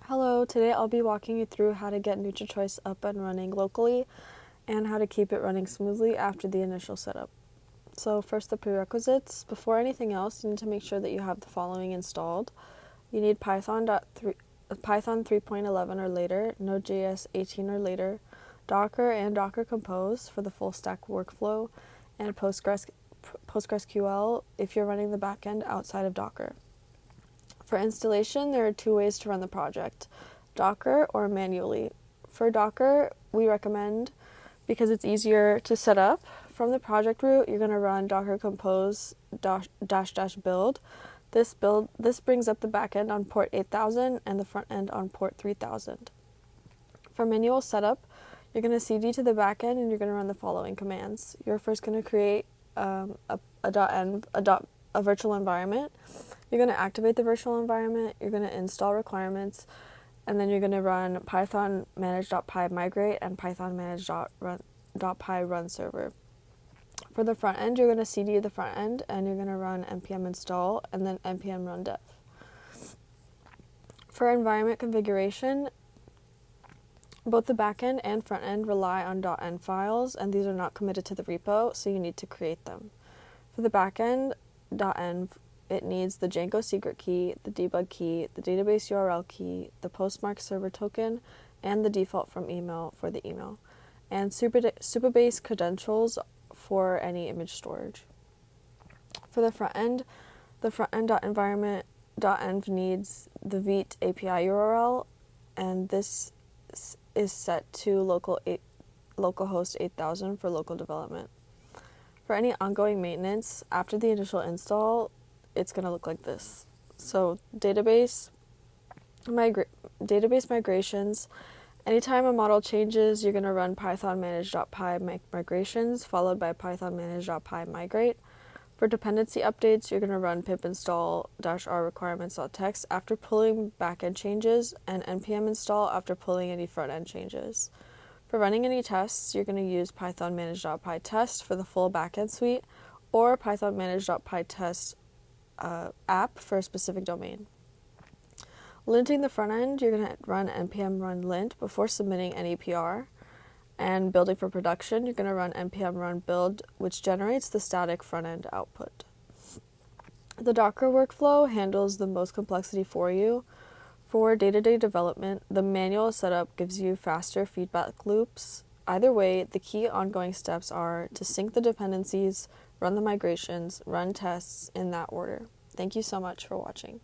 Hello, today I'll be walking you through how to get Nutrichoice up and running locally and how to keep it running smoothly after the initial setup. So first, the prerequisites. Before anything else, you need to make sure that you have the following installed. You need Python 3.11 or later, Node.js 18 or later, Docker and Docker Compose for the full stack workflow, and PostgreSQL if you're running the backend outside of Docker. For installation, there are two ways to run the project, Docker or manually. For Docker, we recommend, because it's easier to set up, from the project root, you're going to run docker compose --build. This brings up the backend on port 8000 and the front end on port 3000. For manual setup, you're going to cd to the backend and you're going to run the following commands. You're first going to create a virtual environment. You're going to activate the virtual environment, you're going to install requirements, and then you're going to run python manage.py migrate and python manage.py run server. For the front end, you're going to cd the front end, and you're going to run npm install and then npm run dev. For environment configuration, both the backend and front end rely on .env files, and these are not committed to the repo, so you need to create them. For the backend, .env, it needs the Django secret key, the debug key, the database URL key, the postmark server token, and the default from email for the email, and Supabase credentials for any image storage. For the front end .environment.env needs the Vite API URL, and this is set to localhost 8000 for local development. For any ongoing maintenance, after the initial install, it's going to look like this. So database migrations, anytime a model changes, you're going to run python manage.py migrations followed by python manage.py migrate. For dependency updates, you're going to run pip install -r requirements.txt after pulling backend changes and npm install after pulling any front-end changes. For running any tests, you're going to use python manage.py test for the full backend suite or python manage.py test app for a specific domain. Linting the front end, you're going to run npm run lint before submitting any PR. And building for production, you're going to run npm run build, which generates the static front end output. The Docker workflow handles the most complexity for you. For day-to-day development, the manual setup gives you faster feedback loops. Either way, the key ongoing steps are to sync the dependencies, run the migrations, run tests in that order. Thank you so much for watching.